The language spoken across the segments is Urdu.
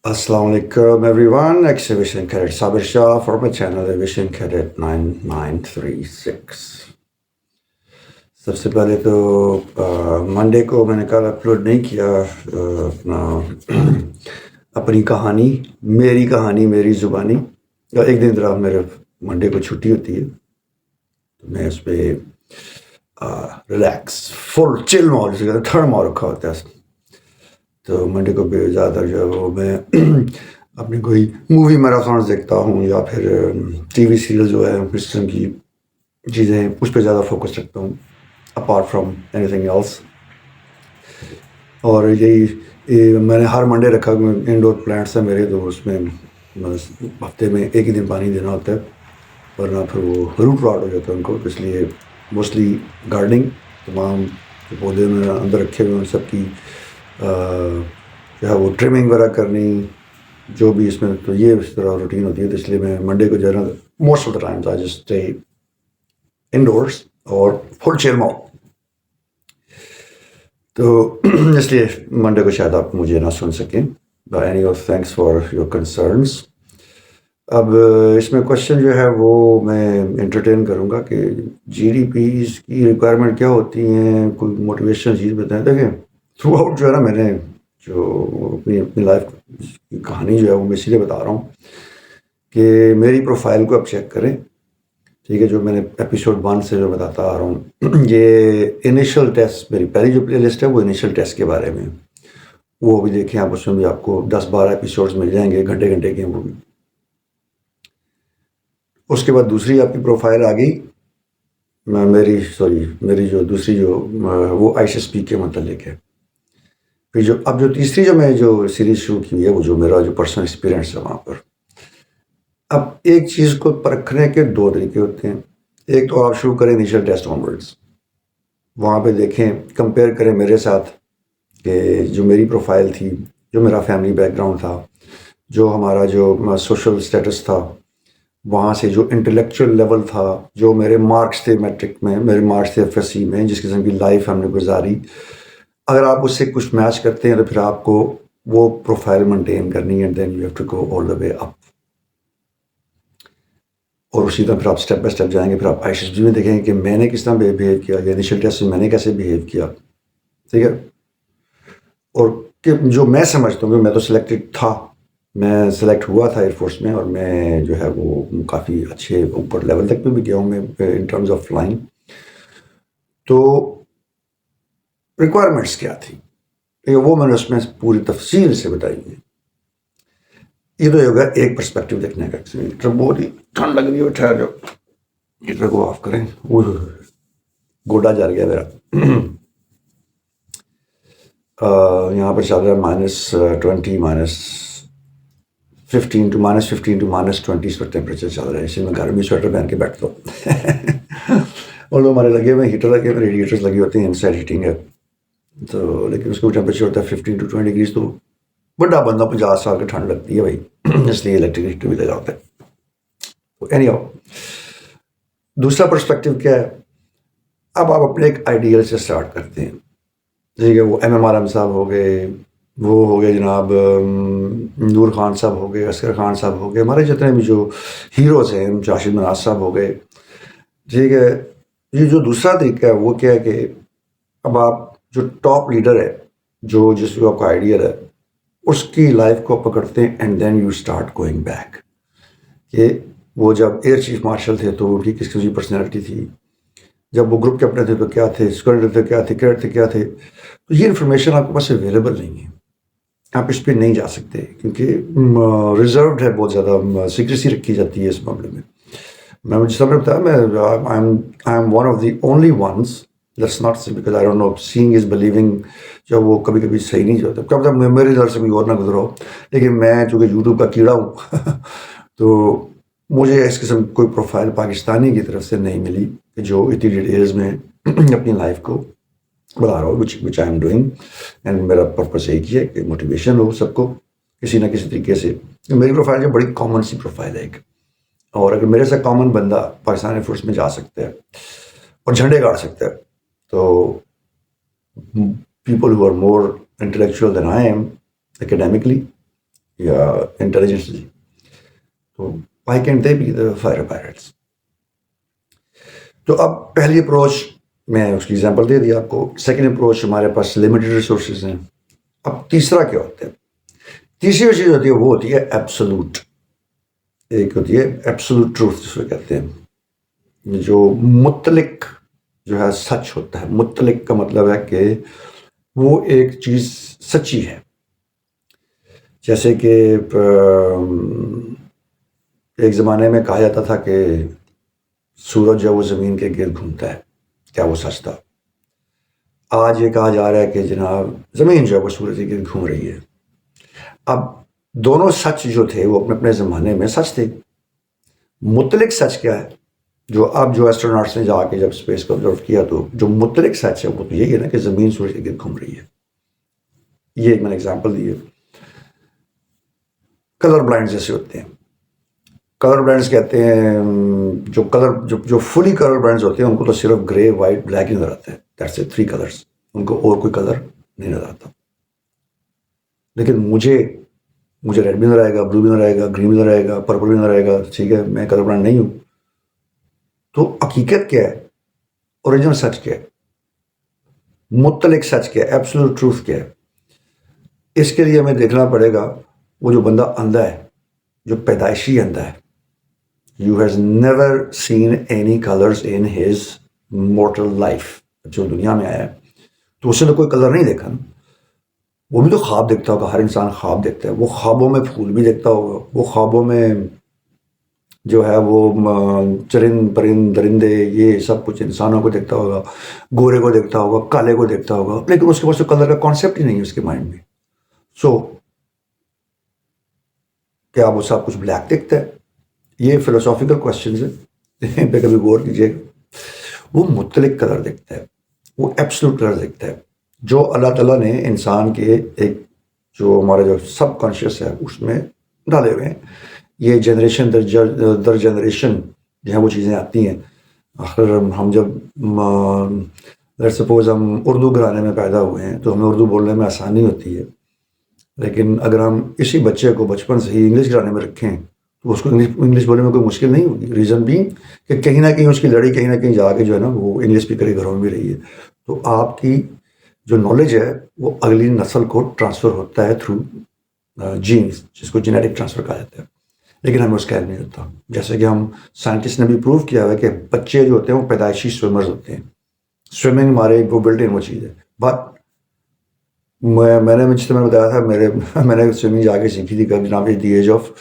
Assalamu alaikum everyone, Exhibition Cadet Sabir Shah for my channel Exhibition Cadet 9936. سب سے پہلے تو منڈے کو میں نے کل اپلوڈ نہیں کیا اپنی کہانی میری زبانی. ایک دن طرح میرے منڈے کو چھٹی ہوتی ہے تو میں اس پہ ریلیکس فل چل ماحول تھرڈ ماحول رکھا ہوتا ہے. تو منڈے کو بھی زیادہ تر جو ہے وہ میں اپنی کوئی مووی میراتھونس دیکھتا ہوں یا پھر ٹی وی سیریل جو ہے اس قسم کی چیزیں اس پہ زیادہ فوکس رکھتا ہوں apart from anything else. اور یہی میں نے ہر منڈے رکھا انڈور پلانٹس ہیں میرے تو اس میں ہفتے میں ایک ہی دن پانی دینا ہوتا ہے ورنہ پھر وہ روٹ راٹ ہو جاتا ہے ان کو. تو اس لیے موسٹلی گارڈننگ تمام پودے میں اندر رکھے ہوئے ان سب کی جو ہے وہ ٹرمنگ وغیرہ کرنی جو بھی اس میں تو یہ اس طرح روٹین ہوتی ہے. تو اس لیے میں منڈے کو جو ہے نا most of the times I just stay indoors اور فل چل ماحول. تو اس لیے منڈے کو شاید آپ مجھے نہ سن سکیں. Any of thanks for your concerns. اب اس میں کوشچن جو ہے وہ میں انٹرٹین کروں گا کہ جی ڈی پیز کی ریکوائرمنٹ کیا ہوتی ہیں, کوئی موٹیویشنل چیز بتائیں. دیکھیں تھرو آؤٹ جو ہے نا میں نے جو اپنی لائف کی کہانی جو ہے وہ میں اسی لیے بتا رہا ہوں کہ میری پروفائل کو آپ چیک کریں, ٹھیک ہے. جو میں نے ایپیسوڈ 1 سے جو بتاتا آ رہا ہوں یہ انیشل ٹیسٹ, میری پہلی جو پلے لسٹ ہے وہ انیشل ٹیسٹ کے بارے میں, وہ بھی دیکھیں آپ. اس میں بھی آپ کو 10-12 ایپیسوڈز مل جائیں گے گھنٹے کے. وہ بھی اس کے بعد دوسری آپ کی پروفائل آ گئی میری جو دوسری جو وہ آئی ایس پی کے متعلق ہے. پھر جو اب جو تیسری جو میں جو سیریز شروع کی ہے وہ جو میرا جو پرسنل ایکسپیرینس ہے وہاں پر. اب ایک چیز کو پرکھنے کے 2 طریقے ہوتے ہیں. ایک تو آپ شروع کریں انیشل ٹیسٹ آنورڈس, وہاں پہ دیکھیں کمپیئر کریں میرے ساتھ کہ جو میری پروفائل تھی, جو میرا فیملی بیک گراؤنڈ تھا, جو ہمارا جو سوشل اسٹیٹس تھا, وہاں سے جو انٹلیکچوئل لیول تھا, جو میرے مارکس تھے میٹرک میں, میرے مارکس تھے ایف ایس سی میں, جس قسم کی لائف ہم نے گزاری. اگر آپ اس سے کچھ میچ کرتے ہیں تو پھر آپ کو وہ پروفائل مینٹین کرنی ہے. Then you have to go all the way up. اور اسی طرح پھر آپ اسٹیپ بائی اسٹیپ جائیں گے. پھر آپ آئی ایس میں دیکھیں کہ میں نے کس طرح بہیو کیا, یا انیشل ٹیسٹ میں نے کیسے بہیو کیا, ٹھیک ہے. اور کہ جو میں سمجھتا ہوں کہ میں تو سلیکٹڈ تھا, میں سلیکٹ ہوا تھا ایئر فورس میں, اور میں جو ہے وہ کافی اچھے اوپر لیول تک بھی گیا ہوں میں ان ٹرمز آف فلائنگ. تو ریکوائرمنٹس کیا تھی وہ میں نے اس میں پوری تفصیل سے بتائی ہے. یہ تو ہوگا ایک پرسپیکٹو دیکھنے کا. ہیٹر بہت ہی ٹھنڈ لگ رہی ہے, ٹھہر جاؤ ہیٹر کو آف کریں. وہ گوڈا جل گیا میرا. یہاں پر چل رہا ہے -20 -15 to -20 اس پر ٹیمپریچر چل رہا ہے. اسی میں گھر میں سویٹر پہن کے بیٹھتا ہوں. اور جو ہمارے لگے ہوئے ہیٹر لگے ہوئے, ریڈیٹرز لگے ہوتے ہیں, انسائڈ ہیٹنگ ہے تو, لیکن اس کا ٹیمپریچر ہوتا ہے 15 to 20 ڈگریز. تو بڑا بندہ 50 سال کی ٹھنڈ لگتی ہے بھائی, اس لیے الیکٹرک ہیٹر بھی لگا ہوتا ہے. تو اینی ہاؤ دوسرا پرسپیکٹو کیا ہے, اب آپ اپنے ایک آئیڈیل سے اسٹارٹ کرتے ہیں, ٹھیک ہے. وہ ایم عالم صاحب ہو گئے, وہ ہو گئے جناب نور خان صاحب ہو گئے, اصغر خان صاحب ہو گئے, ہمارے جتنے بھی جو ہیروز ہیں, راشد مناز صاحب ہو گئے, ٹھیک ہے. یہ جو دوسرا طریقہ ہے وہ کیا ہے کہ اب آپ جو ٹاپ لیڈر ہے, جو جس کو آپ کا آئیڈیل ہے, اس کی لائف کو پکڑتے ہیں and then you start going back. کہ وہ جب ایئر چیف مارشل تھے تو ان کی کس قسم کی پرسنالٹی تھی, جب وہ گروپ کیپٹن تھے تو کیا تھے, سیکورٹی تھے کیا تھے, کیڈٹ تھے کیا تھے. تو یہ انفارمیشن آپ کے پاس اویلیبل نہیں ہے, آپ اس پہ نہیں جا سکتے کیونکہ ریزروڈ ہے, بہت زیادہ سیکریسی رکھی جاتی ہے اس معاملے میں. میں جس طرح بتایا, میں I am one of the only ones, let's not see because I don't know, seeing is believing جب وہ کبھی کبھی صحیح نہیں ہوتا, کب تک میری نظر سے کوئی اور نہ گزرو. لیکن میں چونکہ یوٹیوب کا کیڑا ہوں تو مجھے اس قسم کی کوئی پروفائل پاکستانی کی طرف سے نہیں ملی کہ جو اتنی ڈیٹیلز میں اپنی لائف کو بتا رہا ہوں, وچ آئی ایم ڈوئنگ. اینڈ میرا پرپس ایک ہی ہے کہ موٹیویشن ہو سب کو کسی نہ کسی طریقے سے. میری پروفائل جو بڑی کامن سی پروفائل ہے ایک, اور اگر میرے سے کامن بندہ پاکستان ایئر فورس میں جا سکتا ہے اور جھنڈے گاڑ سکتا ہے, تو people who are more intellectual than I am academically, یا انٹیلیجنسلی. تو why can't they be the fighter pilots? تو اب پہلی اپروچ میں اس کی ایگزامپل دے دیا آپ کو. سیکنڈ اپروچ ہمارے پاس لمیٹڈ ریسورسز ہیں. اب تیسرا کیا ہوتا ہے؟ تیسری چیز ہوتی ہے وہ ہوتی ہے ایبسولوٹ. ایک ہوتی ہے ایبسولوٹ ٹروتھ جس کو کہتے ہیں, جو مطلق جو ہے سچ ہوتا ہے. مطلق کا مطلب ہے کہ وہ ایک چیز سچی ہے. جیسے کہ ایک زمانے میں کہا جاتا تھا کہ سورج جو ہے وہ زمین کے گرد گھومتا ہے. کیا وہ سچ تھا؟ آج یہ کہا جا رہا ہے کہ جناب زمین جو ہے وہ سورج کے گرد گھوم رہی ہے. اب دونوں سچ جو تھے وہ اپنے اپنے زمانے میں سچ تھے. مطلق سچ کیا ہے؟ جو اب جو ایسٹروناٹس نے جا کے جب اسپیس کو آبزرو کیا تو جو مطلق سچ ہے وہ تو یہی ہے نا کہ زمین سورج کے گرد گھوم رہی ہے. یہ ایک میں نے ایگزامپل دی ہے. کلر بلائنڈ جیسے ہوتے ہیں. کلر بلائنڈس کہتے ہیں جو فلی کلر بلائنڈس ہوتے ہیں ان کو تو صرف گرے وائٹ بلیک ہی نظر آتا ہے. That's it, 3 colours. ان کو اور کوئی کلر نہیں نظر آتا. لیکن مجھے ریڈ بھی نظر آئے گا, بلو بھی نظر آئے گا, گرین بھی نظر آئے گا, پرپل بھی نظر آئے گا. ٹھیک ہے, میں کلر بلائنڈ نہیں ہوں. تو حقیقت کیا ہے؟ اوریجنل سچ کیا ہے؟ مطلق سچ کیا ہے؟ ایبسولوٹ ٹروتھ کیا ہے؟ اس کے لیے ہمیں دیکھنا پڑے گا وہ جو بندہ اندھا ہے, جو پیدائشی اندھا ہے, you has never seen any colours in his mortal life. جو دنیا میں آیا ہے تو اس نے تو کوئی کلر نہیں دیکھا نا. وہ بھی تو خواب دیکھتا ہوگا. ہر انسان خواب دیکھتا ہے. وہ خوابوں میں پھول بھی دیکھتا ہوگا. وہ خوابوں میں جو ہے وہ چرند پرند درندے یہ سب کچھ انسانوں کو دیکھتا ہوگا, گورے کو دیکھتا ہوگا, کالے کو دیکھتا ہوگا. لیکن اس کے پاس تو کلر کا کانسیپٹ ہی نہیں ہے اس کے مائنڈ میں. سو کیا وہ سب کچھ بلیک دیکھتا ہے؟ یہ فلوسافیکل کوشچنز ہیں, پہ کبھی غور کیجیے گا. وہ مطلق کلر دیکھتا ہے, وہ ایبسولوٹ کلر دیکھتا ہے جو اللہ تعالیٰ نے انسان کے ایک جو ہمارا جو سب کانشیس ہے اس میں ڈالے ہوئے ہیں. یہ جنریشن در جنریشن جو ہے وہ چیزیں آتی ہیں. آخر ہم جب سپوز ہم اردو گھرانے میں پیدا ہوئے ہیں تو ہمیں اردو بولنے میں آسانی ہوتی ہے. لیکن اگر ہم اسی بچے کو بچپن سے ہی انگلش گھرانے میں رکھیں تو اس کو انگلش بولنے میں کوئی مشکل نہیں ہوگی. ریزن بھی کہ کہیں نہ کہیں اس کی لڑی کہیں نہ کہیں جا کے جو ہے نا وہ انگلش اسپیکر کے گھروں میں بھی رہی ہے. تو آپ کی جو نالج ہے وہ اگلی نسل کو ٹرانسفر ہوتا ہے تھرو جینز, جس کو جینیٹک ٹرانسفر کہا جاتا ہے. لیکن ہمیں اس کا علم نہیں ہوتا. جیسے کہ ہم سائنٹسٹ نے بھی پروو کیا ہوا ہے کہ بچے جو ہوتے ہیں وہ پیدائشی سوئمرز ہوتے ہیں. سوئمنگ ہمارے وہ بلٹ ان وہ چیز ہے. بٹ میں نے جس طرح بتایا تھا میں نے سوئمنگ جا کے سیکھی تھی جناب دی ایج آف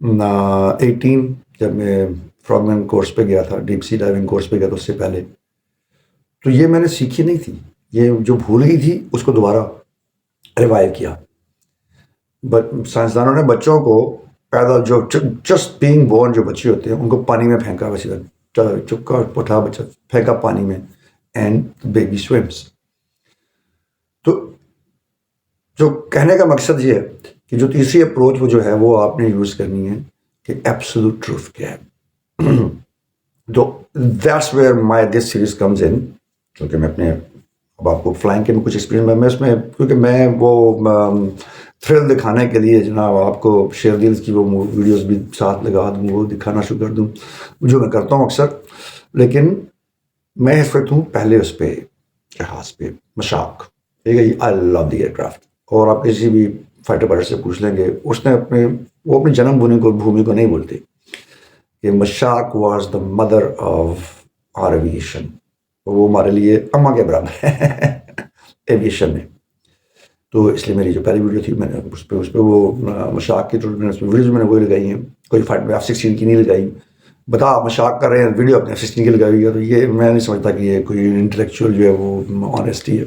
18 جب میں فراگمین کورس پہ گیا تھا, ڈیپ سی ڈائیونگ کورس پہ گیا تھا. اس سے پہلے تو یہ میں نے سیکھی نہیں تھی. یہ جو بھول گئی تھی اس کو دوبارہ ریوائیو کیا. سائنسدانوں نے بچوں کو پیدا جو جسٹ بینگ بورن جو بچے ہوتے ہیں ان کو پانی میں پھینکا, ویسے چپکا اٹھا بچہ پھینکا پانی میں, اینڈ بیبی سوئمس. تو جو کہنے کا مقصد یہ ہے کہ جو تیسری اپروچ وہ جو ہے وہ آپ نے یوز کرنی ہے کہ ایبسولوٹ ٹروتھ کیا ہے. تو that's where my this series comes in. کیونکہ میں اپنے اب آپ کو فلائنگ کے میں کچھ ایکسپیرینس میں اس میں کیونکہ میں وہ تھرل دکھانے کے لیے جناب آپ کو شیئر ڈیلز کی وہ ویڈیوز بھی ساتھ لگا دوں, وہ دکھانا شروع کر دوں جو میں کرتا ہوں اکثر. لیکن میں اس وقت ہوں پہلے اس پہ جہاز پہ مشاق. ٹھیک ہے, آئی لو دی ایئر کرافٹ. اور آپ کسی بھی فائٹر پائلٹ سے پوچھ لیں گے اس نے وہ اپنی جنم بھومی کو نہیں بولتے کہ Mushshak was the mother of our aviation. وہ ہمارے لیے اماں کے برابر ہے ایویشن میں. تو اس لیے میری جو پہلی ویڈیو تھی میں نے اس پہ وہ مشاق کی ویڈیوز میں نے وہی لگائی ہیں. کوئی فائٹ میں F-16 کی نہیں لگائی. بتا مشاق کر رہے ہیں ویڈیو اپنے F-16 کی لگائی ہے. تو یہ میں نہیں سمجھتا کہ یہ کوئی انٹلیکچوئل جو ہے وہ آنیسٹی ہے.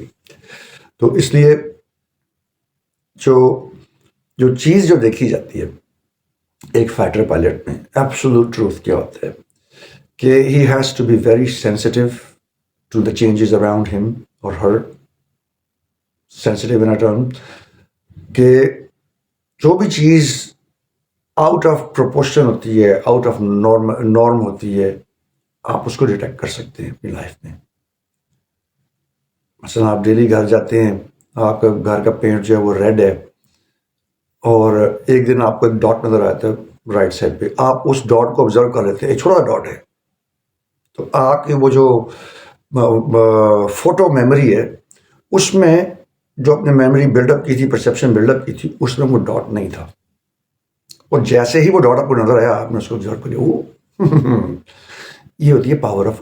تو اس لیے جو چیز جو دیکھی جاتی ہے ایک فائٹر پائلٹ میں, ایبسولوٹ ٹروتھ کیا ہوتا ہے کہ he has to be very sensitive to the changes around him اور ہر. سینسٹیو ان ٹرم کہ جو بھی چیز آؤٹ آف پروپورشن ہوتی ہے, آؤٹ آف نارم ہوتی ہے, آپ اس کو ڈیٹیکٹ کر سکتے ہیں اپنی لائف میں. مثلا آپ ڈیلی گھر جاتے ہیں, آپ کا گھر کا پینٹ جو ہے وہ ریڈ ہے اور ایک دن آپ کو ایک ڈاٹ نظر آیا تھا رائٹ سائڈ پہ، آپ اس ڈاٹ کو آبزرو کر لیتے ہیں، ایک چھوٹا ڈاٹ ہے، تو آپ کی وہ جو فوٹو میموری ہے اس میں جو اپنے میموری بلڈ اپ کی تھی، پرسیپشن بلڈ اپ کی تھی، اس میں وہ ڈاٹ نہیں تھا، اور جیسے ہی وہ ڈاٹ آپ کو نظر آیا آپ نے اس کو آبزرو کر لیا. یہ ہوتی ہے پاور آف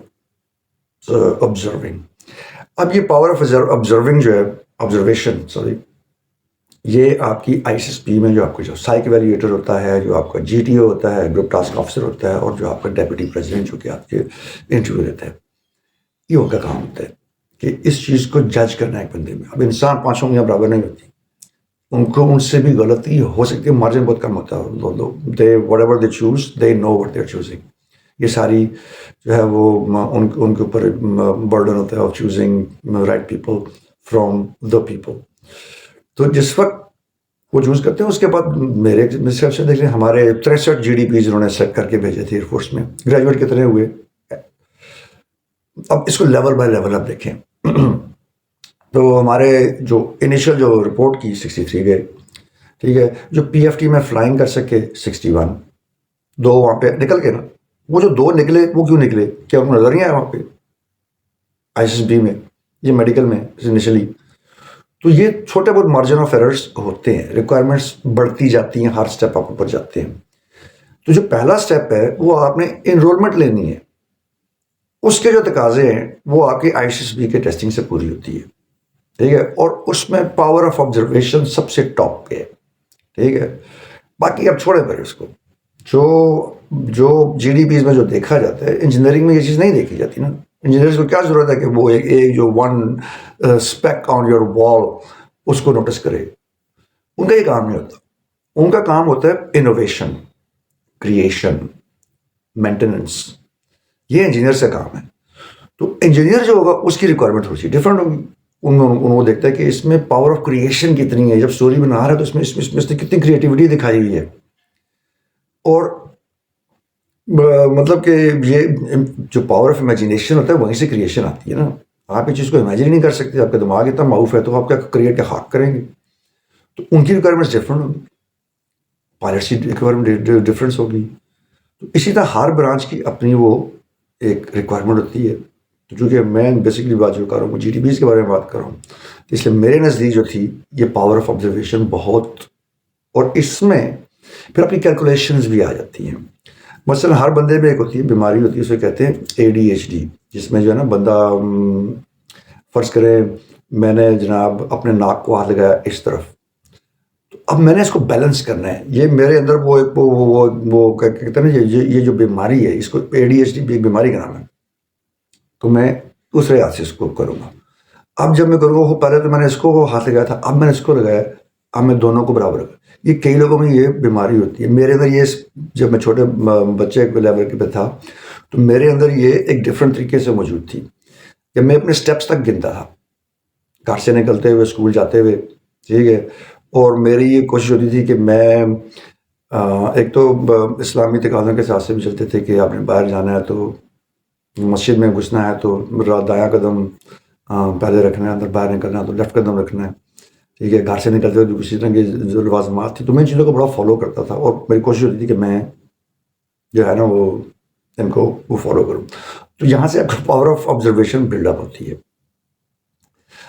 آبزرونگ. اب یہ پاور آف آبزرونگ جو ہے، آبزرویشن سوری، یہ آپ کی آئی ایس ایس پی میں جو آپ کو جو سائیک ایویلیویٹر ہوتا ہے، جو آپ کا جی ٹی او ہوتا ہے، گروپ ٹاسک آفیسر ہوتا ہے، اور جو آپ کا ڈیپٹی پریزیڈنٹ جو کہ آپ کے انٹرویو لیتا ہے، یہ ان کا کام ہوتا ہے کہ اس چیز کو جج کرنا ہے بندے میں. اب انسان پانچوں انگلیاں برابر نہیں ہوتی، ان کو ان سے بھی غلطی ہو سکتی ہے، مارجن بہت کم ہوتا ہے. They whatever they choose they know what they are choosing. یہ ساری جو ہے وہ ان کے اوپر برڈن ہوتا ہے of choosing right people from the people. تو جس وقت وہ چوز کرتے ہیں اس کے بعد میرے حساب سے دیکھ لیں ہمارے 63 جی ڈی پیز انہوں نے سیٹ کر کے بھیجے تھے ایئر فورس میں. گریجویٹ کتنے ہوئے؟ اب اس کو لیول بائی لیول آپ دیکھیں. تو ہمارے جو انیشل جو رپورٹ کی 63 گئے، ٹھیک ہے. جو پی ایف ٹی میں فلائنگ کر سکے 61، 2 وہاں پہ نکل گئے نا. وہ جو 2 نکلے وہ کیوں نکلے؟ کیا ان کو نظر نہیں آیا وہاں پہ آئی ایس ایس بی میں، یہ میڈیکل میں انیشلی؟ تو یہ چھوٹے بہت مارجن آف ایررز ہوتے ہیں، ریکوائرمنٹس بڑھتی جاتی ہیں، ہر سٹیپ آپ اوپر جاتے ہیں. تو جو پہلا سٹیپ ہے وہ آپ نے انرولمنٹ لینی ہے، اس کے جو تقاضے ہیں وہ آپ کی آئی ایس ایس بی کے ٹیسٹنگ سے پوری ہوتی ہے، ٹھیک ہے. اور اس میں پاور آف آبزرویشن سب سے ٹاپ پہ ہے، ٹھیک ہے. باقی اب چھوڑے پھر اس کو، جو جی ڈی پیز میں جو دیکھا جاتا ہے، انجینئرنگ میں یہ چیز نہیں دیکھی جاتی نا. انجینئرز کو کیا ضرورت ہے کہ وہ ایک جو ون اسپیک آن یور وال اس کو نوٹس کرے؟ ان کا یہ کام نہیں ہوتا. ان کا کام ہوتا ہے انوویشن، کریشن، مینٹیننس. یہ انجینئر سے کام ہے. تو انجینئر جو ہوگا اس کی ریکوائرمنٹ تھوڑی سی ڈفرینٹ ہوگی. ان کو دیکھتا ہے کہ اس میں پاور آف کریشن کتنی ہے. جب اسٹوری بنا رہا ہے تو اس میں کتنی کریٹیوٹی دکھائی ہوئی ہے. اور مطلب کہ یہ جو پاور آف امیجنیشن ہوتا ہے وہیں سے کریشن آتی ہے نا. آپ اس چیز کو امیجن نہیں کر سکتے، آپ کا دماغ اتنا معروف ہے، تو آپ کیا کریٹ کے خاک کریں گے؟ تو ان کی ریکوائرمنٹس ڈفرینٹ ہوگی، پائلٹس کی ریکوائرمنٹ ڈفرینس ہوگی. تو اسی طرح ہر برانچ کی اپنی وہ ایک ریکوائرمنٹ ہوتی ہے. تو چونکہ میں بیسکلی بات جو کر رہا ہوں جی ٹی پیز کے بارے میں بات کر رہا ہوں، اس لیے میرے نزدیک جو تھی یہ پاور آف آبزرویشن بہت، اور اس میں پھر اپنی کیلکولیشنز بھی آ جاتی ہیں. مثلا ہر بندے میں ایک ہوتی ہے بیماری ہوتی ہے، اسے کہتے ہیں اے ڈی ایچ ڈی، جس میں جو ہے نا بندہ فرض کرے میں نے جناب اپنے ناک کو ہاتھ لگایا اس طرف، تو اب میں نے اس کو بیلنس کرنا ہے. یہ میرے اندر وہ کہتے ہیں نا یہ جو بیماری ہے، اس کو اے ڈی ایچ ڈی بھی ایک بیماری کا نام ہے. تو میں دوسرے ہاتھ سے اس کو کروں گا. اب جب میں کروں گا، وہ پہلے تو میں نے اس کو ہاتھ لگایا تھا، اب میں نے اس کو لگایا، اب میں دونوں کو برابر رکھا. یہ کئی لوگوں میں یہ بیماری ہوتی ہے. میرے اندر یہ جب میں چھوٹے بچے کے لیول کے پہ تھا تو میرے اندر یہ ایک ڈفرینٹ طریقے سے موجود تھی کہ میں اپنے سٹیپس تک گنتا تھا، گھر سے نکلتے ہوئے، اسکول جاتے ہوئے، ٹھیک ہے. اور میری یہ کوشش ہوتی تھی کہ میں ایک تو اسلامی تقاضوں کے حساب سے بھی چلتے تھے کہ آپ نے باہر جانا ہے تو مسجد میں گھسنا ہے تو دایاں قدم پہلے رکھنا ہے، اندر باہر نکلنا ہے تو لیفٹ قدم رکھنا ہے، ٹھیک ہے. گھر سے نکلتے ہوئے کسی طرح کی جو لوازمات تھی تو میں ان چیزوں کو بڑا فالو کرتا تھا، اور میری کوشش ہوتی تھی کہ میں جو ہے نا وہ ان کو وہ فالو کروں. تو یہاں سے آپ کو power of observation build up ہوتی ہے.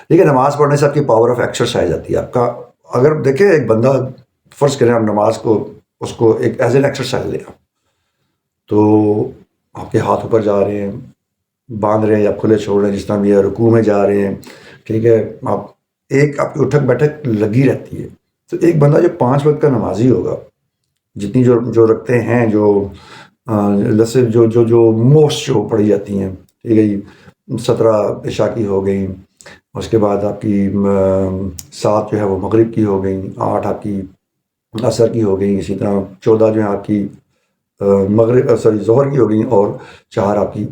ٹھیک ہے. نماز پڑھنے سے آپ کی پاور آف ایکسرسائز آتی ہے. آپ کا اگر دیکھیں ایک بندہ فرض کریں آپ نماز کو اس کو ایک ایز این ایکسرسائز لیں، تو آپ کے ہاتھ اوپر جا رہے ہیں، باندھ رہے ہیں یا کھلے چھوڑ رہے ہیں، جس طرح بھی ہے، رکوع میں جا رہے ہیں، ٹھیک ہے. آپ کی اٹھک بیٹھک لگی رہتی ہے. تو ایک بندہ جو 5 وقت کا نمازی ہوگا، جتنی جو رکھتے ہیں، جو موسٹ جو پڑھی جاتی ہیں، ٹھیک ہے جی، 17 عشاء کی ہو گئی، اس کے بعد آپ کی 7 جو ہے وہ مغرب کی ہو گئی، 8 آپ کی عصر کی ہو گئی، اسی طرح 14 جو ہے آپ کی ظہر کی ہو گئی، اور 4 آپ کی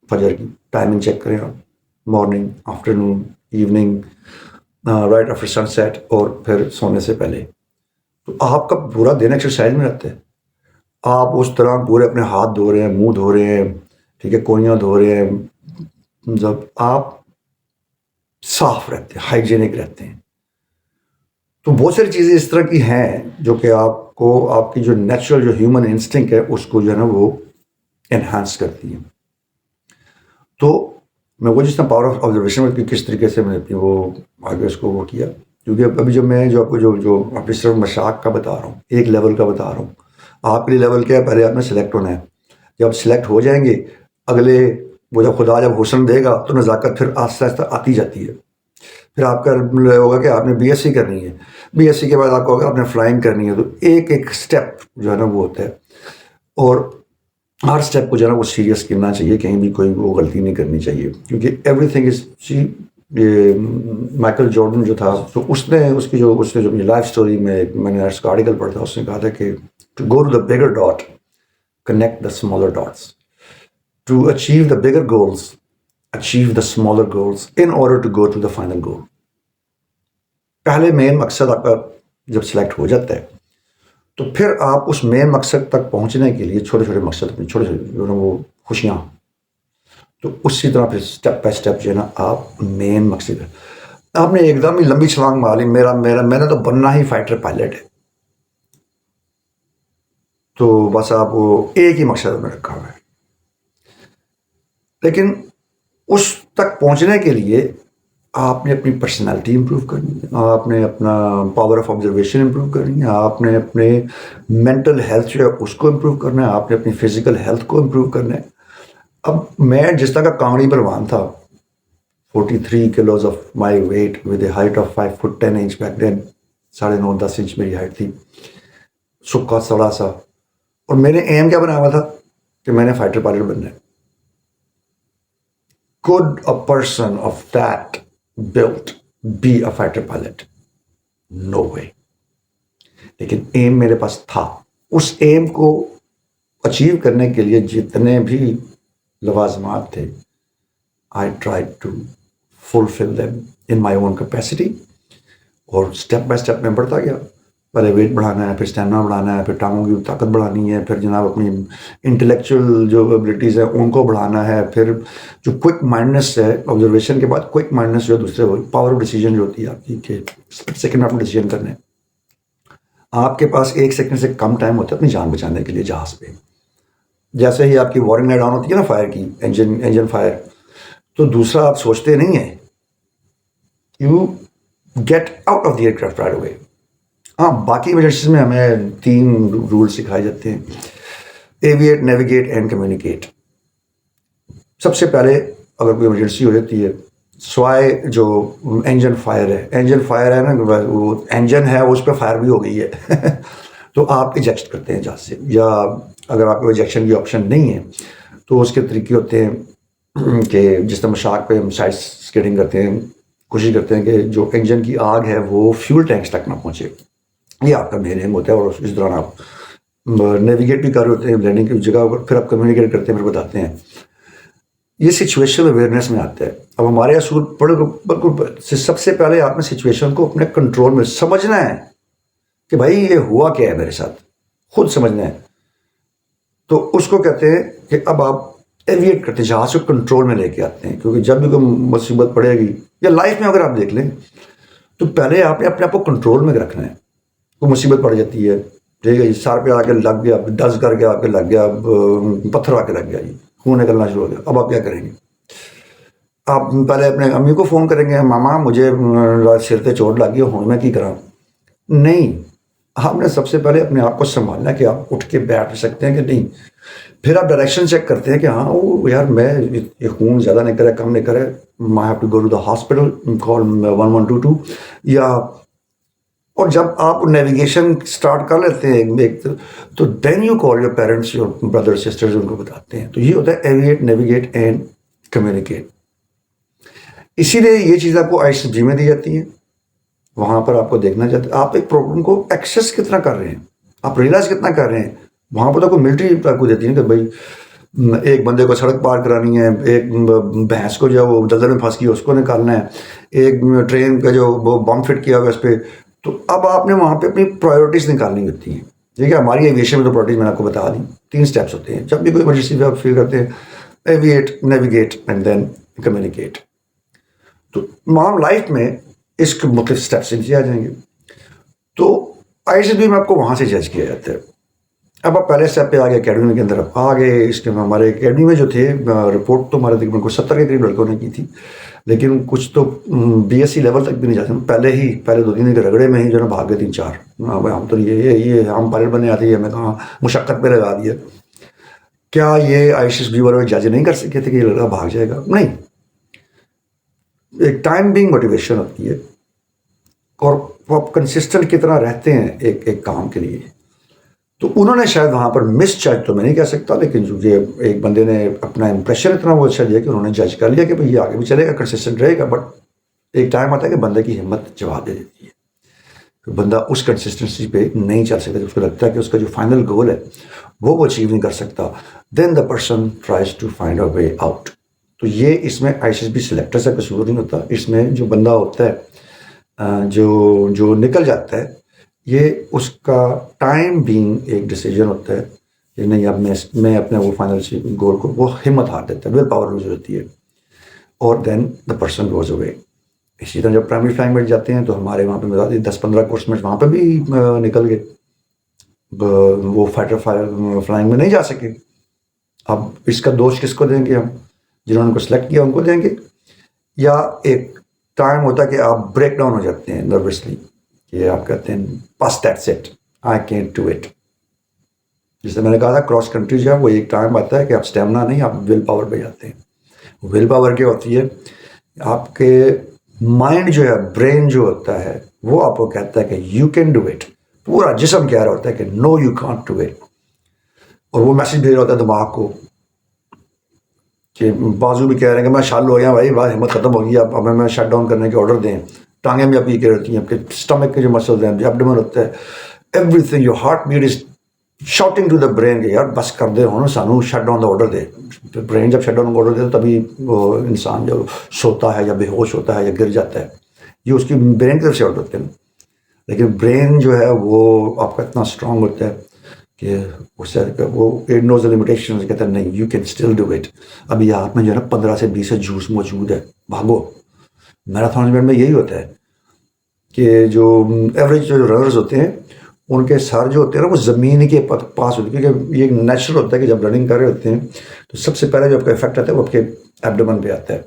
فجر کی. ٹائمنگ چیک کریں آپ، morning, afternoon, evening, right after sunset, اور پھر سونے سے پہلے. تو آپ کا پورا دن ایکسرسائز میں رہتا ہے. آپ اس طرح پورے اپنے ہاتھ دھو رہے ہیں، منہ دھو رہے ہیں، ٹھیک ہے، کوئیاں دھو رہے ہیں، جب آپ صاف رہتے ہیں، ہائیجینک رہتے ہیں. تو بہت ساری چیزیں اس طرح کی ہیں جو کہ آپ کو آپ کی جو نیچرل جو ہیومن انسٹنکٹ ہے اس کو جو ہے نا وہ انہانس کرتی ہیں. تو میں وہ جس طرح پاور آف آبزرویشن کی کس طریقے سے میں نے اپنی وہ آگے اس کو وہ کیا، کیونکہ ابھی جو میں جو آپ کو جو اپنی صرف مشاق کا بتا رہا ہوں، ایک لیول کا بتا رہا ہوں. آپ کے لیے لیول کیا ہے؟ پہلے آپ نے سلیکٹ ہونا ہے. جب سلیکٹ ہو جائیں گے اگلے وہ جب خدا جب حسن دے گا تو نزاکت پھر آہستہ آہستہ آتی جاتی ہے. پھر آپ کا ہوگا کہ آپ نے بی ایس سی کرنی ہے، بی ایس سی کے بعد آپ کو ہوگا آپ نے فلائنگ کرنی ہے. تو ایک ایک اسٹیپ جو ہے نا وہ ہوتا ہے، اور ہر اسٹیپ کو جو ہے نا وہ سیریس کرنا چاہیے، کہیں بھی کوئی وہ غلطی نہیں کرنی چاہیے، کیونکہ every thing is Michael Jordan جو تھا تو اس نے جو لائف اسٹوری میں نے اس کا آرٹیکل پڑھا تھا، اس نے کہا تھا کہ to go to the bigger dot connect the smaller dots, to achieve the bigger goals achieve the smaller goals in order to go to the final goal. پہلے مین مقصد آپ کا جب سلیکٹ ہو جاتا ہے تو پھر آپ اس مین مقصد تک پہنچنے کے لیے چھوٹے چھوٹے مقصد اپنے چھوٹے چھوٹے وہ خوشیاں، تو اسی طرح پھر اسٹیپ بائی اسٹیپ جو ہے نا آپ مین مقصد ہے. آپ نے ایک دم ہی لمبی چھلانگ ماری، میں نے تو بننا ہی فائٹر پائلٹ ہے، تو بس آپ وہ ایک ہی مقصد میں رکھا ہوا ہے. لیکن اس تک پہنچنے کے لیے آپ نے اپنی پرسنالٹی امپروو کرنی ہے، آپ نے اپنا پاور آف آبزرویشن امپروو کرنی ہے، آپ نے اپنے مینٹل ہیلتھ جو ہے اس کو امپروو کرنا ہے، آپ نے اپنی فزیکل ہیلتھ کو امپروو کرنا ہے. اب میں جس طرح کا کانگڑی پہلوان تھا، 43 kilos of my weight with a height of 5 foot 10 inch back then, 9.5 10 inch میری ہائٹ تھی، سکا سڑا سا، اور میں نے ایم کیا بنایا ہوا تھا کہ میں نے فائٹر پائلٹ بننا ہے. Could a person of that built be a fighter pilot? No way. لیکن ایم میرے پاس تھا. اس ایم کو اچیو کرنے کے لیے جتنے بھی لوازمات تھے I tried to fulfill them in my own capacity. اور اسٹیپ بائی اسٹیپ میں بڑھتا گیا. پہلے ویٹ بڑھانا ہے، پھر اسٹیمنا بڑھانا ہے، پھر ٹانگوں کی طاقت بڑھانی ہے، پھر جناب اپنی انٹلیکچوئل جو ایبلٹیز ہیں ان کو بڑھانا ہے، پھر جو کوئک مائنڈنس ہے آبزرویشن کے بعد کوئک مائنڈنس جو دوسرے پاور آف ڈیسیجن جو ہوتی ہے آپ کی کہ سیکنڈ آپ نے ڈیسیجن کرنے. آپ کے پاس 1 سیکنڈ سے کم ٹائم ہوتا ہے اپنی جان بچانے کے لیے جہاز پہ. جیسے ہی آپ کی وارننگ لائٹ آن ہوتی ہے نا فائر کی، انجن فائر، تو دوسرا آپ سوچتے نہیں ہیں، you get out of the aircraft right away. ہاں باقی ایمرجنسیز میں ہمیں 3 رول سکھائے جاتے ہیں: ایویٹ، نیویگیٹ اینڈ کمیونیکیٹ. سب سے پہلے اگر کوئی ایمرجنسی ہو جاتی ہے، سوائے جو انجن فائر ہے نا، وہ انجن ہے اس پہ فائر بھی ہو گئی ہے تو آپ ایجیکٹ کرتے ہیں جہاز سے، یا اگر آپ کو ایجیکشن کی آپشن نہیں ہے تو اس کے طریقے ہوتے ہیں کہ جس طرح مشاق پہ ہم سائڈ اسکیٹنگ کرتے ہیں، کوشش کرتے ہیں کہ جو انجن کی آگ ہے وہ فیول ٹینکس تک نہ پہنچے. یہ آپ کا مین ایم ہوتا ہے. اور اس دوران آپ نیویگیٹ بھی کر رہے ہوتے ہیں لینڈنگ کی جگہ پر، پھر آپ کمیونیکیٹ کرتے ہیں، پھر بتاتے ہیں. یہ سچویشن اویئرنیس میں آتا ہے. اب ہمارے اصول بالکل سب سے پہلے آپ نے سچویشن کو اپنے کنٹرول میں سمجھنا ہے کہ بھائی یہ ہوا کیا ہے میرے ساتھ، خود سمجھنا ہے. تو اس کو کہتے ہیں کہ اب آپ ایویٹ کرتے ہیں، جہاز کو کنٹرول میں لے کے آتے ہیں. کیونکہ جب بھی کوئی مصیبت پڑے گی، یا لائف میں اگر آپ دیکھ لیں تو پہلے آپ نے اپنے آپ کو کنٹرول میں رکھنا ہے. کوئی مصیبت پڑ جاتی ہے، ٹھیک ہے جی، سر پہ آ کے لگ گیا، ڈز کر کے آ کے لگ گیا، پتھر آ کے لگ گیا، جی خون نکلنا شروع ہو گیا. اب آپ کیا کریں گے؟ آپ پہلے اپنے امی کو فون کریں گے، ماما مجھے سر پہ چوٹ لگ گئی، ہوں میں کی کراں؟ نہیں. آپ نے سب سے پہلے اپنے آپ کو سنبھالنا ہے کہ آپ اٹھ کے بیٹھ سکتے ہیں کہ نہیں. پھر آپ ڈائریکشن چیک کرتے ہیں کہ ہاں وہ یار میں یہ خون زیادہ نہیں کرے، کم نہیں کرے، I have to go to the hospital, call 1122. یا اور جب آپ نیویگیشن اسٹارٹ کر لیتے ہیں تو then you call your parents, your brother sisters, ان کو بتاتے ہیں. تو یہ ہوتا ہے ایویٹ، نیویگیٹ اینڈ کمیونیکیٹ. اسی لیے یہ چیز آپ کو ICG میں دی جاتی ہیں. وہاں پر آپ کو دیکھنا چاہتے ہیں آپ ایک پرابلم کو ایکسیس کتنا کر رہے ہیں، آپ ریئلائز کتنا کر رہے ہیں. وہاں پر تو کوئی ملٹری آپ کو دیتی ہے کہ بھائی ایک بندے کو سڑک پار کرانی ہے، ایک بھینس کو جو ہے وہ دلدل میں پھنس گئی اس کو نکالنا ہے، ایک ٹرین کا جو وہ بم فٹ کیا ہوا ہے اس پہ. تو اب آپ نے وہاں پہ اپنی پرائیورٹیز نکالنی ہوتی ہیں. ٹھیک ہے، ہماری ایویشن میں تو پرائیورٹیز میں نے آپ کو بتا دی، 3 اسٹیپس ہوتے ہیں. جب بھی کوئی ایمرجنسی آپ فیل کرتے ہیں، ایویٹ، نیویگیٹ اینڈ دین کمیونیکیٹ. تو معام لائف میں اس کے مختلف اسٹیپس سے آ جائیں گے. تو ISSB میں آپ کو وہاں سے جج کیا جاتا ہے. اب آپ پہلے اسٹیپ پہ آگے اکیڈمی کے اندر آپ آ گئے. اس کے ہمارے اکیڈمی میں جو تھے رپورٹ تو ہمارے تقریباً 70 کے قریب لڑکوں نے کی تھی, لیکن کچھ تو BSc لیول تک بھی نہیں جاتے. پہلے 2 دن کے رگڑے میں ہی جو ہے نا بھاگ گئے 3-4. ہم تو یہ ہم پائلٹ بننے آتے ہیں, ہمیں کہاں مشقت پہ لگا دیا. کیا یہ ISSB والے جج نہیں کر سکتے تھے کہ یہ لڑکا بھاگ جائے گا؟ نہیں. ایک ٹائم بینگ موٹیویشن ہوتی ہے, اور آپ کنسسٹنٹ کتنا رہتے ہیں ایک کام کے لیے. تو انہوں نے شاید وہاں پر مس جج تو میں نہیں کہہ سکتا, لیکن جو یہ ایک بندے نے اپنا امپریشن اتنا وہ اچھا دیا کہ انہوں نے جج کر لیا کہ بھائی یہ آگے بھی چلے گا, کنسسٹنٹ رہے گا. بٹ ایک ٹائم آتا ہے کہ بندے کی ہمت جواب دے دیتی ہے, کہ بندہ اس کنسسٹنسی پہ نہیں چل سکتا. اس کو لگتا ہے کہ اس کا جو فائنل گول ہے وہ اچیو نہیں کر سکتا. Then the person tries to find a way out. تو یہ اس میں ISSB سلیکٹر سے قصور نہیں ہوتا. اس میں جو بندہ ہوتا ہے جو نکل جاتا ہے, یہ اس کا ٹائم بینگ ایک ڈیسیجن ہوتا ہے کہ نہیں اب میں اپنے وہ فائنل گول کو, وہ ہمت ہار دیتا ہے, ول پاور لوز ہوتی ہے, اور دین دا پرسن گوز اوے. اسی طرح جب پرائمری فلائنگ میں جاتے ہیں تو ہمارے وہاں پہ 10-15 کورس میں وہاں پہ بھی نکل گئے, وہ فائٹر فلائنگ میں نہیں جا سکے. اب اس کا دوش کس کو دیں گے ہم؟ جنہوں نے ان کو سلیکٹ کیا ان کو دیں گے, یا ایک ٹائم ہوتا ہے کہ آپ بریک ڈاؤن ہو جاتے ہیں نروسلی, کہ آپ کہتے ہیں بس that's it, I can't do it. جیسے میں نے کہا تھا کراس کنٹری جو ہے وہ ایک ٹائم آتا ہے کہ آپ اسٹیمنا نہیں, آپ ول پاور پہ جاتے ہیں. ول پاور کیا ہوتی ہے؟ آپ کے مائنڈ جو ہے, برین جو ہوتا ہے, وہ آپ کو کہتا ہے کہ یو کین ڈو اٹ. پورا جسم کہہ رہا ہوتا ہے کہ نو یو کانٹ ڈو اٹ, اور وہ میسج بھیج رہا ہوتا ہے دماغ کو, کہ بازو بھی کہہ رہے ہیں کہ میں شال ہو گیا بھائی, بات ہمت ختم ہو گئی, آپ ہمیں شٹ ڈاؤن کرنے کے آرڈر دیں. ٹانگیں بھی آپ یہ کہہ رہتی ہیں, آپ کے اسٹمک کے جو مسلز ہیں, جو ایبڈومن ہوتا ہے, everything, your heart beat is shouting to the brain کہ یار بس کر دے, ہو سانو شٹ ڈاؤن دا آرڈر دے. برین جب شٹ ڈاؤن کا آرڈر دے تو تبھی وہ انسان جو سوتا ہے یا بے ہوش ہوتا ہے یا گر جاتا ہے, یہ اس کی برین کی طرف سے آرڈر ہوتے ہیں. لیکن برین جو ہے وہ آپ کا اتنا اسٹرانگ ہوتا ہے کہ اس سے وہ اٹ نوز لمیٹیشن, کہتا ہے نہیں you can still do it. ابھی آپ میں جو ہے نا 15 سے 20 جوس موجود ہے, بھاگو. میراتھن میں یہی ہوتا ہے کہ جو ایوریج جو رنرز ہوتے ہیں ان کے سر جو ہوتے ہیں نا وہ زمین کے پاس ہوتے ہیں, کیونکہ یہ نیچرل ہوتا ہے کہ جب رننگ کر رہے ہوتے ہیں تو سب سے پہلے جو آپ کا افیکٹ آتا ہے وہ آپ کے ایبڈومن پہ آتا ہے.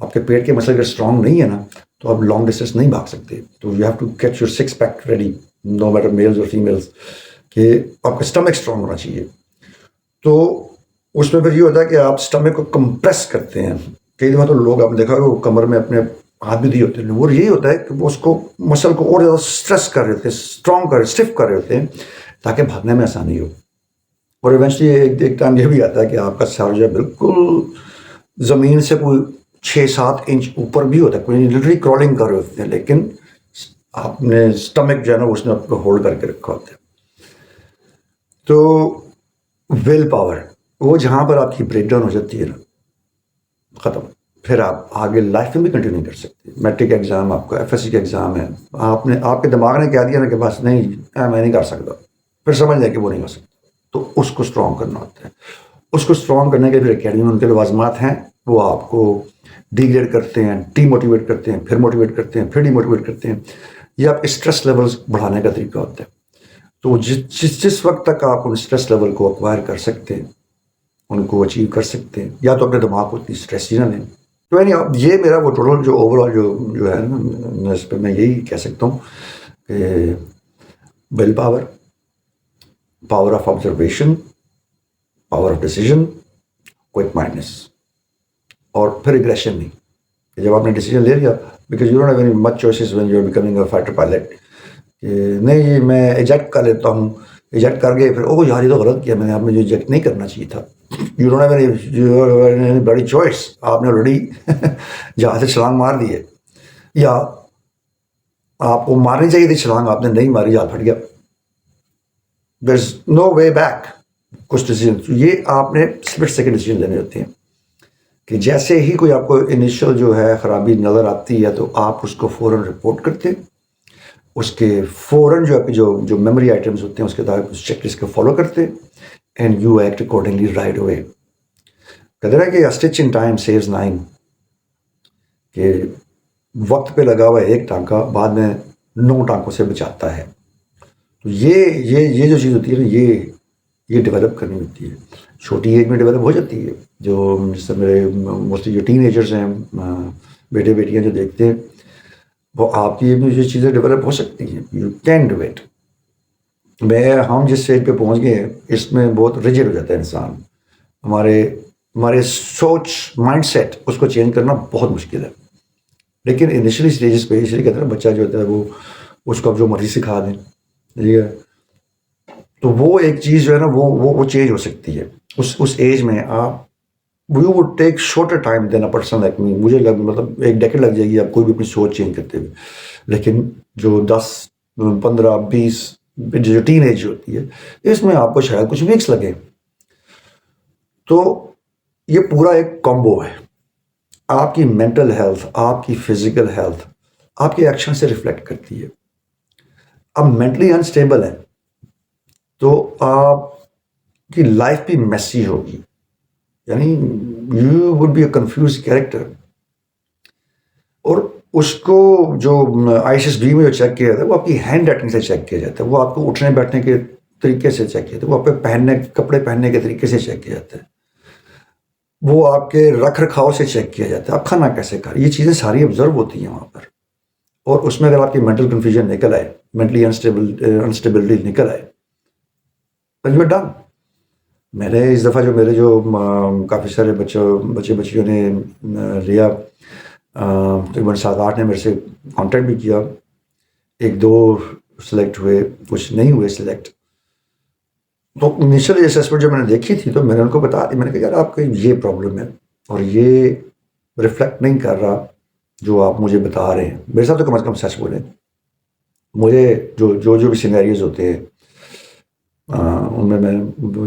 آپ کے پیٹ کے مسل اگر اسٹرانگ نہیں ہے نا تو آپ لانگ ڈسٹینس نہیں بھاگ سکتے. تو you have to get your 6 pack ready, no matter males اور فیمیلز, کہ آپ کا اسٹمک اسٹرانگ ہونا چاہیے. تو اس میں پھر یہ ہوتا ہے کہ آپ اسٹمک کو کمپریس کرتے ہیں. کئی دفعہ تو لوگ آپ نے دیکھا وہ کمر میں اپنے ہاتھ بھی دیے ہوتے ہیں, اور یہی ہوتا ہے کہ وہ اس کو مسل کو اور زیادہ اسٹریس کر رہے ہوتے ہیں, اسٹرانگ کر رہے, اسٹف کر رہے ہوتے ہیں تاکہ بھاگنے میں آسانی ہو. اور ایونچولی ایک ٹائم یہ بھی آتا ہے کہ آپ کا سر جو ہے بالکل زمین سے کوئی 6-7 انچ اوپر بھی ہوتا ہے, کوئی لٹرلی کرالنگ کر رہے ہوتے ہیں, لیکن آپ نے اسٹمک جو ہے نا اس نے آپ کو ہولڈ کر کے رکھا ہوتا ہے. تو ول پاور وہ جہاں پر آپ کی بریک ڈاؤن ہو جاتی ہے نا, ختم. پھر آپ آگے لائف میں بھی کنٹینیو نہیں کر سکتے. میٹرک ایگزام آپ کا, FSC کا ایگزام ہے, آپ کے دماغ نے کہہ دیا نا کہ بس نہیں میں نہیں کر سکتا, پھر سمجھ لیں کہ وہ نہیں ہو سکتا. تو اس کو اسٹرانگ کرنا ہوتا ہے. اس کو اسٹرانگ کرنے کے پھر اکیڈمی میں ان کے لوازمات ہیں, وہ آپ کو ڈی گریڈ کرتے ہیں, ڈی موٹیویٹ کرتے ہیں, پھر موٹیویٹ کرتے ہیں, پھر ڈی موٹیویٹ کرتے ہیں. یہ آپ اسٹریس لیولز بڑھانے کا طریقہ ہوتا ہے. تو جس وقت تک آپ ان اسٹریس لیول کو اکوائر کر سکتے ہیں, ان کو اچیو کر سکتے ہیں, یا تو اپنے دماغ کو اتنی اسٹریس ہی نہ لیں. تو یعنی یہ میرا وہ ٹوٹل جو اوور آل جو ہے نا, اس پہ میں یہی کہہ سکتا ہوں کہ will power, power of observation, power of decision, quick mindedness, اور پھر ایگریشن نہیں. جب آپ نے ڈیسیجن لے لیا, because you don't have any much choices when you are becoming a fighter pilot, کہ نہیں میں ایجیکٹ کر لیتا ہوں, ایجیکٹ کر گئے پھر اوہ یار یہ تو غلط کیا میں نے, آپ نے جو ایجیکٹ نہیں کرنا چاہیے تھا. یو ڈونٹ ہیو اینی بڑی چوائس, آپ نے آلریڈی جہاں سے چھلانگ مار دی ہے, یا آپ کو مارنی چاہیے تھی چھلانگ, آپ نے نہیں ماری, جہاں پھٹ گیا. دیر از نو وے بیک. کچھ ڈیسیجن یہ آپ نے اسپلٹ سیکنڈ ڈیسیجن لینے ہوتے ہیں, کہ جیسے ہی کوئی آپ کو انیشیل جو ہے خرابی نظر آتی ہے تو آپ اس کو فوراً رپورٹ کرتے ہیں, اس کے فوراً جو آپ کی جو میموری آئٹمس ہوتے ہیں اس کے تحت اس چیک لسٹ کو فالو کرتے ہیں, and you act accordingly right away. کہتے ہیں کہ اسٹچ ان ٹائم سیوز 9, کہ وقت پہ لگا ہوا ہے ایک ٹانکا بعد میں 9 ٹانکوں سے بچاتا ہے. تو یہ جو چیز ہوتی ہے نا یہ ڈیولپ کرنی ہوتی ہے. چھوٹی ایج میں ڈیولپ ہو جاتی ہے. جو جس سے میرے موسٹلی جو ٹین ایجرز ہیں بیٹے بیٹیاں جو دیکھتے ہیں وہ آپ کی یہ چیزیں ڈیولپ ہو سکتی ہیں. You can do it. ہم جس اسٹیج پہ پہنچ گئے ہیں اس میں بہت ریجڈ ہو جاتا ہے انسان. ہمارے سوچ مائنڈ سیٹ اس کو چینج کرنا بہت مشکل ہے. لیکن انیشلی اسٹیجز پہ اس لیے کہتے ہیں نا بچہ جو ہوتا ہے وہ اس کو اب جو مرضی سکھا دیں ٹھیک ہے. تو وہ ایک چیز جو ہے نا وہ چینج ہو سکتی ہے اس ایج میں. آپ you would take shorter time than a person like me. مجھے مطلب ایک ڈیکیڈ لگ جائے گی آپ کوئی بھی اپنی سوچ چینج کرتے ہوئے. لیکن جو 10 15 20 جو ٹین ایج ہوتی ہے اس میں آپ کو شاید کچھ ویکس لگے. تو یہ پورا ایک کمبو ہے. آپ کی مینٹل ہیلتھ آپ کی فزیکل ہیلتھ آپ کے ایکشن سے ریفلیکٹ کرتی ہے. اب مینٹلی انسٹیبل ہے تو آپ کی لائف بھی میسی ہوگی. یعنی you would be a confuse character. اور اس کو جو ISSB میں جو چیک کیا جاتا ہے وہ آپ کی ہینڈ رائٹنگ سے چیک کیا جاتا ہے. وہ آپ کو اٹھنے بیٹھنے کے طریقے سے چیک کیا جاتا ہے. وہ آپ پہ کپڑے پہننے کے طریقے سے چیک کیا جاتا ہے. وہ آپ کے رکھ رکھاؤ سے چیک کیا جاتا ہے. آپ کھانا کیسے کھا رہے ہیں یہ چیزیں ساری آبزرو ہوتی ہیں وہاں پر. اور اس میں اگر آپ کی مینٹل کنفیوژن نکل آئے مینٹلی انسٹیبلٹی نکل آئے یو ڈن. میں نے اس دفعہ جو میرے جو کافی سارے بچے بچیوں نے لیا تقریباً 7 8 نے میرے سے کانٹیکٹ بھی کیا. 1 2 سلیکٹ ہوئے کچھ نہیں ہوئے سلیکٹ. تو انیشل اسسمنٹ جو میں نے دیکھی تھی تو میں نے ان کو بتا دی. میں نے کہا یار آپ کا یہ پرابلم ہے اور یہ ریفلیکٹ نہیں کر رہا جو آپ مجھے بتا رہے ہیں. میرے ساتھ تو کم از کم سچ بولیں. مجھے جو بھی سینیریوز ہوتے ہیں ان میں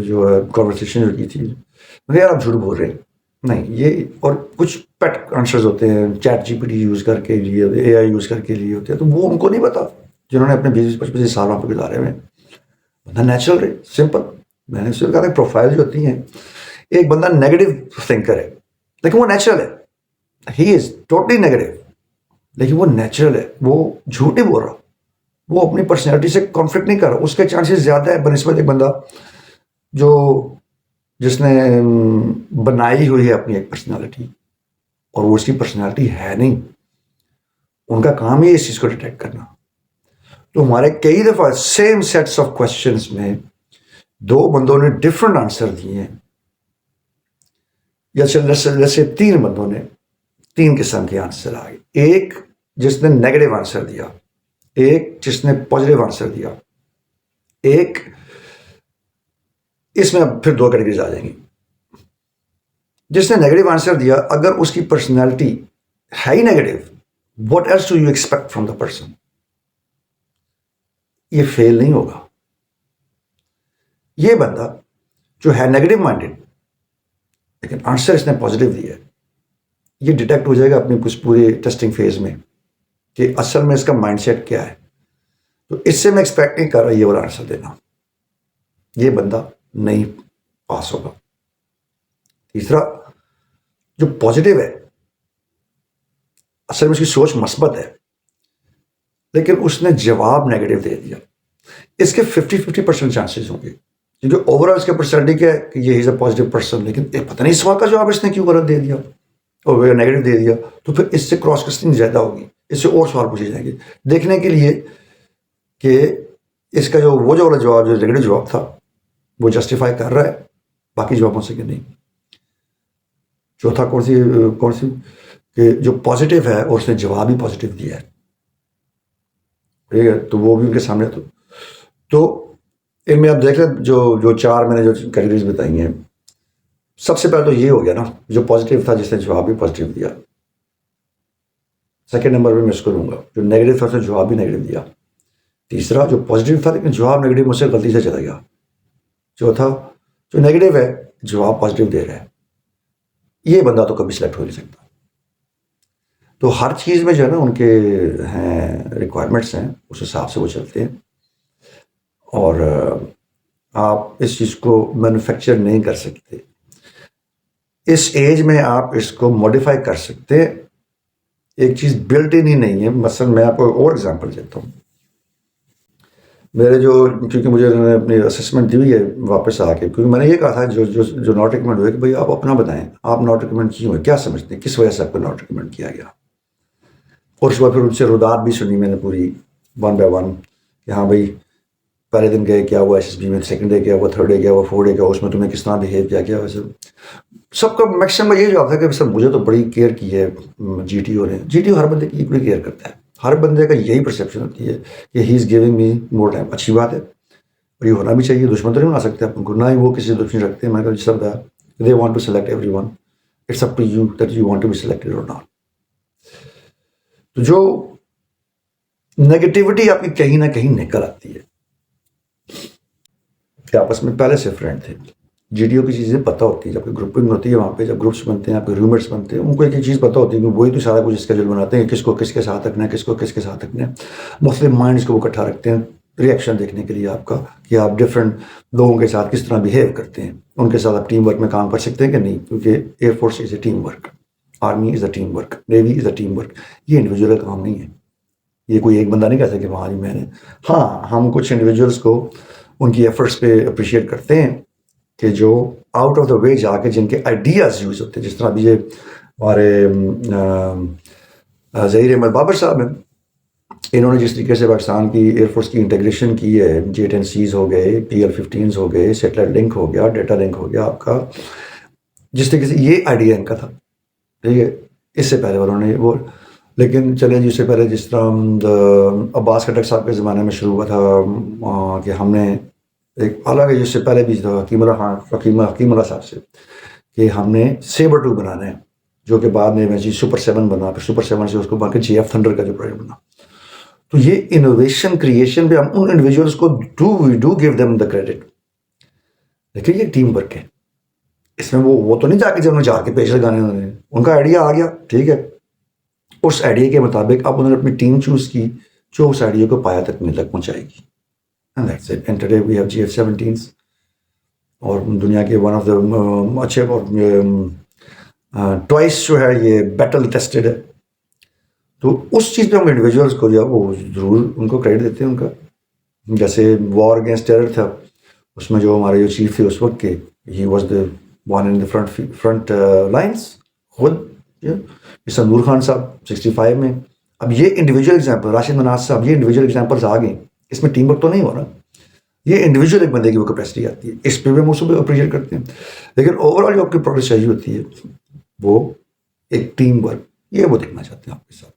جو ہے کانورسیشن جو کی تھی میں یار آپ جھوٹ بول رہے ہیں نہیں یہ. اور کچھ پیٹ آنسرز ہوتے ہیں چیٹ GPT یوز کر کے لیے AI یوز کر کے لیے ہوتے ہیں تو وہ ان کو نہیں پتا جنہوں نے اپنے 20 25 سال وہاں پہ گزارے ہوئے. بندہ نیچرل رہے سمپل. میں نے صرف کہا پروفائل جو ہوتی ہیں ایک بندہ نیگیٹو تھنکر ہے لیکن وہ نیچرل ہے. ہی از ٹوٹلی نیگیٹو لیکن وہ نیچرل ہے. وہ جھوٹ نہیں بول رہا. وہ اپنی پرسنالٹی سے کانفلکٹ نہیں کر رہا. اس کے چانسز زیادہ ہے بنسبت ایک بندہ جس نے بنائی ہوئی ہے اپنی ایک پرسنالٹی اور وہ اس کی پرسنالٹی ہے نہیں. ان کا کام ہی اس چیز کو ڈیٹیکٹ کرنا. تو ہمارے کئی دفعہ سیم سیٹس آف کوشچنس میں 2 بندوں نے ڈفرنٹ آنسر دیے ہیں یا جیسے 3 بندوں نے 3 قسم کے آنسر آئے. ایک جس نے نیگیٹو آنسر دیا, ایک جس نے پازیٹیو آنسر دیا, ایک اس میں اب پھر 2 کیٹیگریز آ جائیں گی. جس نے نیگیٹو آنسر دیا اگر اس کی پرسنالٹی ہے ہی negative what else do you expect from the person. یہ فیل نہیں ہوگا. یہ بندہ جو ہے نیگیٹو مائنڈیڈ لیکن آنسر اس نے پازیٹیو دیا ہے یہ ڈیٹیکٹ ہو جائے گا اپنی کچھ پورے ٹیسٹنگ فیز میں کہ اصل میں اس کا مائنڈ سیٹ کیا ہے. تو اس سے میں ایکسپیکٹ نہیں کر رہا یہ والا آنسر دینا. یہ بندہ نہیں پاس ہوگا. تیسرا جو پازیٹیو ہے اصل میں اس کی سوچ مثبت ہے لیکن اس نے جواب نیگیٹو دے دیا. اس کے 50% چانسز ہوں گے کیونکہ اوور آل اس کا پرسنالٹی کیا ہے کہ یہ از اے پازیٹیو پرسن لیکن پتہ نہیں اس سوال کا جواب اس نے کیوں غلط دے دیا اور نیگیٹو دے دیا. تو پھر اس سے کراس کسٹنگ زیادہ ہوگی. اس سے اور سوال پوچھے جائیں گے دیکھنے کے لیے کہ اس کا جو والا جواب جو نیگیٹو جواب تھا وہ جسٹیفائی کر رہا ہے باقی جوابوں سے کہ نہیں. چوتھا کون سی کہ جو پازیٹیو ہے اور اس نے جواب ہی پازیٹیو دیا ہے ٹھیک ہے. تو وہ بھی ان کے سامنے تو ان میں آپ دیکھ لیں جو 4 میں نے جو کیٹیگریز بتائی ہیں. سب سے پہلے تو یہ ہو گیا نا جو پازیٹیو تھا جس نے جواب بھی پازیٹیو دیا. سیکنڈ نمبر پہ میں اس کو لوں گا جو نیگیٹو تھا اس نے جواب بھی نیگیٹو دیا. تیسرا جو پازیٹیو تھا لیکن جواب نیگیٹو مجھ سے غلطی سے چلا گیا. چوتھا جو نیگیٹو ہے جواب پازیٹیو دے رہا ہے. یہ بندہ تو کبھی سلیکٹ ہو نہیں سکتا. تو ہر چیز میں جو ہے نا ان کے ہیں ریکوائرمنٹس ہیں اس حساب سے وہ چلتے ہیں اور آپ اس چیز کو مینوفیکچر نہیں کر سکتے. اس ایج میں آپ اس کو ماڈیفائی کر سکتے ایک چیز بلٹ ان ہی نہیں ہے. مثلاً میں آپ کو اور ایگزامپل دیتا ہوں. میرے کیونکہ مجھے انہوں نے اپنی اسسمنٹ دی ہوئی ہے واپس آ کے, کیونکہ میں نے یہ کہا تھا جو ناٹ ریکمنڈ ہوئے کہ بھائی آپ اپنا بتائیں, آپ ناٹ ریکمنڈ کیوں ہیں, کیا سمجھتے ہیں, کس وجہ سے آپ کو ناٹ ریکمنڈ کیا گیا. اور اس کے بعد پھر ان سے ردات بھی سنی میں نے پوری 1 by 1 کہ ہاں بھائی پہلے دن گئے کیا ہوا SSB میں, سیکنڈ ڈے کیا ہوا, تھرڈ ڈے کیا ہوا, 4 ڈے کیا ہوا, اس میں تمہیں کس طرح بہیو کیا ویسے. سب کا میکسیمم یہ جواب تھا کہ سر مجھے تو بڑی کیئر کی ہے GTO نے. GTO ہر بندے کی بڑی کیئر کرتا ہے, ہر بندے کا یہی پرسیپشن ہوتی ہے کہ ہی is giving me more time. اچھی بات ہے اور یہ ہونا بھی چاہیے, دشمن تو نہیں بنا سکتے آپ ان کو, نہ ہی وہ کسی سے دشمنی رکھتے ہیں. میں نے کہا جس طرح they want to select everyone, it's up to you that you want to be selected اور ناٹ. تو جو نیگیٹیوٹی آپ کی کہیں نہ کہیں نکل آتی ہے کہ آپس میں پہلے سے فرینڈ تھے. GTO کی چیزیں پتہ ہوتی ہے, جب گروپنگ ہوتی ہے وہاں پہ, جب گروپس بنتے ہیں, آپ کے روممیٹس بنتے ہیں, ان کو ایک چیز پتہ ہوتی ہے کہ وہی تو سارا کچھ اسکیجول بناتے ہیں, کس کو کس کے ساتھ رکھنا ہے, کس کو کس کے ساتھ رکھنا ہے. مختلف مائنڈس کو وہ اکٹھا رکھتے ہیں ریئیکشن دیکھنے کے لیے آپ کا, کہ آپ ڈفرینٹ لوگوں کے ساتھ کس طرح بیہیو کرتے ہیں, ان کے ساتھ آپ ٹیم ورک میں کام کر سکتے ہیں کہ نہیں, کیونکہ air force is a team work, army is a team work, navy is a team work. یہ انڈیویجول کا کام نہیں ہے. یہ کوئی ایک بندہ نہیں کہتا کہ وہاں جی میں نے, ہاں ہم کچھ انڈیویجولس کو ان کی ایفرٹس پہ اپریشیٹ کرتے ہیں کہ جو آؤٹ آف دا وے جا کے جن کے آئیڈیاز یوز ہوتے ہیں. جس طرح ابھی یہ ہمارے ظہیر احمد بابر صاحب ہیں, انہوں نے جس طریقے سے پاکستان کی ایئر فورس کی انٹیگریشن کی ہے, J-10Cs ہو گئے, PL-15s ہو گئے, سیٹلائٹ لنک ہو گیا, ڈیٹا لنک ہو گیا آپ کا, جس طریقے سے یہ آئیڈیا ان کا تھا, ٹھیک ہے, اس سے پہلے والوں نے وہ. لیکن چلیں جی, اس سے پہلے جس طرح عباس کھٹک صاحب کے زمانے میں شروع ہوا تھا کہ ہم نے ایک, حالانکہ جس سے پہلے بھی تھا حکیم اللہ صاحب سے, کہ ہم نے سیبر 2 بنانا ہے, جو کہ بعد میں سپر 7 بنا, پھر سپر 7 سے اس کو بنا کے JF تھنڈر کا جو پروجیکٹ بنا. تو یہ انوویشن کریشن پہ ہم ان انڈیویجولس کو do give them the credit, لیکن یہ ٹیم ورک ہے. اس میں وہ تو نہیں جا کے جب انہوں نے جا کے پیش لگانے, ان کا آئیڈیا آ گیا, ٹھیک ہے, اس آئیڈیا کے مطابق اب انہوں نے اپنی ٹیم چوز کی جو اس آئیڈیا کو پایا تک پہنچائے گی. And that's it. And today we have GF-17s, اور دنیا کے ون آف دا اچھے, اور ٹوائس جو ہے یہ بیٹل ٹیسٹڈ ہے. تو اس چیز پہ ہم انڈیویجولس کو جو ہے وہ ضرور ان کو کریڈٹ دیتے ہیں. ان کا جیسے وار اگینسٹ ٹیرر تھا, اس میں جو ہمارے جو چیف تھے اس وقت کے, he was the one in the front lines خود, جیسا نور خان صاحب 65 میں. اب یہ انڈیویجول ایگزامپل, راشد مناز صاحب, یہ انڈیویجول ایگزامپلس آ گئے, اس میں ٹیم ورک تو نہیں ہو رہا, یہ انڈیویجول ایک بندے کی وہ کیپیسٹی آتی ہے, اس پہ بھی ہم اس کو اپریشیٹ کرتے ہیں. لیکن اوور آل جو آپ کی پروگرس چاہیے ہوتی ہے وہ ایک ٹیم ورک, یہ وہ دیکھنا چاہتے ہیں آپ کے ساتھ.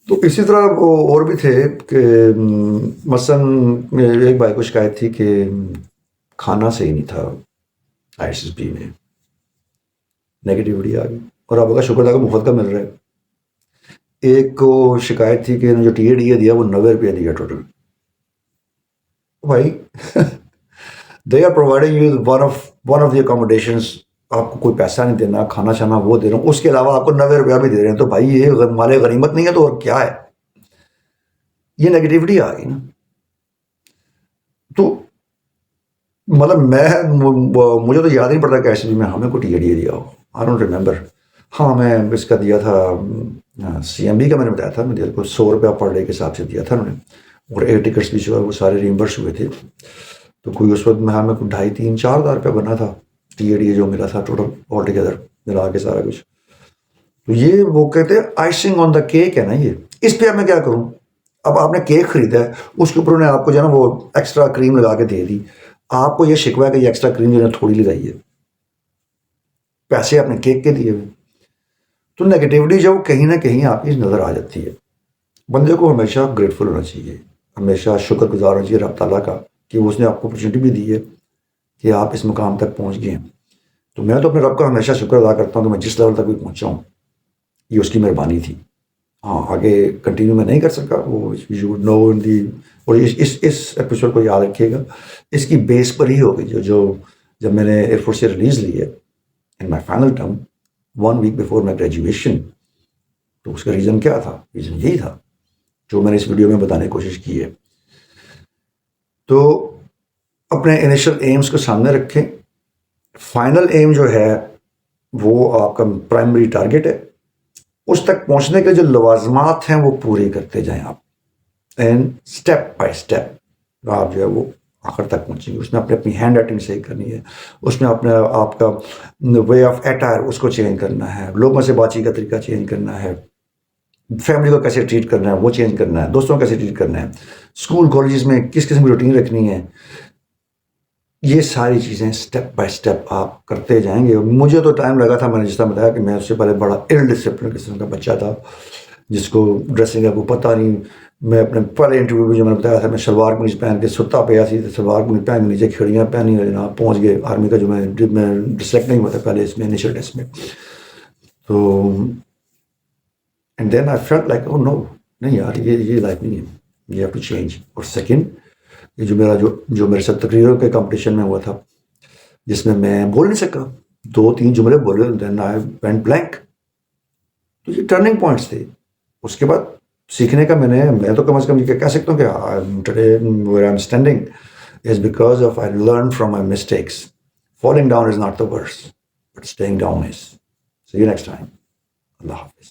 تو اسی طرح وہ اور بھی تھے کہ مثلاً ایک بھائی کو شکایت تھی کہ کھانا صحیح نہیں تھا ISSB میں, نیگیٹیوٹی آ گئی, اور آپ کا شکر تھا کہ مفت کا مل رہا ہے. ایک کو شکایت تھی کہ جو TADA دیا وہ 90 روپیہ دیا ٹوٹل. بھائی they are providing you one of the accommodations, آپ کو کوئی پیسہ نہیں دینا, کھانا چھانا وہ دے رہا ہوں, اس کے علاوہ آپ کو 90 روپیہ بھی دے رہے ہیں. تو بھائی یہ مال غنیمت نہیں ہے تو اور کیا ہے؟ یہ نیگیٹیوٹی آ گئی نا. تو مطلب مجھے تو یاد نہیں پڑتا کہ ISSB میں ہمیں کوئی TADA دیا ہو, آئی ڈونٹ ریمبر. ہاں میں اس کا دیا تھا CMB کا, میں نے بتایا تھا, میں کو 100 روپیہ پر ڈے کے حساب سے دیا تھا انہوں نے, اور ایئر ٹکٹس بھی جو ہے وہ سارے ریمبرس ہوئے تھے. تو کوئی اس وقت میں ہمیں کوئی 2,500-3,000-4 ہزار روپیہ بنا تھا TADA جو ملا تھا ٹوٹل آل ٹوگیدر ملا کے سارا کچھ. تو یہ وہ کہتے ہیں آئسنگ آن دا کیک ہے نا یہ. اس پہ اب میں کیا کروں؟ اب آپ نے کیک خریدا ہے, اس کے اوپر انہوں نے آپ کو جو ہے نا وہ ایکسٹرا کریم لگا کے دے دی, آپ کو یہ شکوا ہے کہ یہ ایکسٹرا کریم جو ہے تھوڑی لگائی ہے, پیسے آپ نے کیک کے دیے ہوئے. تو نیگیٹیوٹی جو کہیں نہ کہیں آپ کی نظر آ جاتی ہے. بندے کو ہمیشہ گریٹفل ہونا چاہیے, ہمیشہ شکر گزار ہونا چاہیے رب تعالیٰ کا کہ اس نے آپ کو اپرچونیٹی بھی دی ہے کہ آپ اس مقام تک پہنچ گئے ہیں. تو میں تو اپنے رب کا ہمیشہ شکر ادا کرتا ہوں کہ میں جس لیول تک بھی پہنچا ہوں یہ اس کی مہربانی تھی. ہاں آگے کنٹینیو میں نہیں کر سکا, وہ یو وڈ نو ان دی, اور اس ایپیسوڈ کو یاد رکھیے گا, اس کی بیس پر ہی ہوگی جو جب میں نے ایئر فورس سے ریلیز لی ہے in my final term 1 week before my graduation. تو اس کا ریزن کیا تھا؟ ریزن یہی تھا جو میں نے اس ویڈیو میں بتانے کی کوشش کی ہے. تو اپنے انیشل ایمز کو سامنے رکھیں, فائنل ایم جو ہے وہ آپ کا پرائمری ٹارگیٹ ہے, اس تک پہنچنے کے جو لوازمات ہیں وہ پورے کرتے جائیں آپ، اینڈ اسٹیپ بائی اسٹیپ آپ جو ہے وہ آخر تک پہنچیں گے. اس میں اپنی ہینڈ رائٹنگ صحیح کرنی ہے، اس میں اپنے آپ کا وے آف ایٹائر اس کو چینج کرنا ہے، لوگوں سے بات چیت کا طریقہ چینج کرنا ہے، فیملی کو کیسے ٹریٹ کرنا ہے وہ چینج کرنا ہے، دوستوں کو کیسے ٹریٹ کرنا ہے، اسکول کالجز میں کس قسم کی روٹین رکھنی ہے. یہ ساری چیزیں اسٹیپ بائی اسٹیپ آپ کرتے جائیں گے. مجھے تو ٹائم لگا تھا، میں نے جس طرح بتایا کہ میں اس سے پہلے بڑا ال ڈسپلن قسم کا بچہ تھا جس کو ڈریسنگ کا کوئی پتہ نہیں. میں اپنے پہلے انٹرویو میں جو میں نے بتایا تھا میں شلوار قمیض پہن کے ستا پہ ایسی شلوار قمیض پہن کے نیچے کھڑیاں پہنی اور جناب پہنچ گئے آرمی کا جو میں سلیکٹ نہیں ہوا تھا پہلے اس میں انیشیل ٹیسٹ میں. تو and then I felt like oh no, نہیں یار یہ لائف نہیں ہے، یہ ہیو ٹو چینج. اور سیکنڈ، یہ جو میرے ساتھ تقریروں کے کمپٹیشن میں ہوا تھا جس میں بول نہیں سکا، 2-3 جملے بولے، دین آئی وینٹ بلینک. تو یہ ٹرننگ پوائنٹس تھے. اس کے بعد سیکھنے کا میں تو کم از کم یہ کہہ سکتا ہوں کہ today where I am standing is because of I learn from my mistakes. Falling down is not the worst but staying down is. See you next time. اللہ حافظ.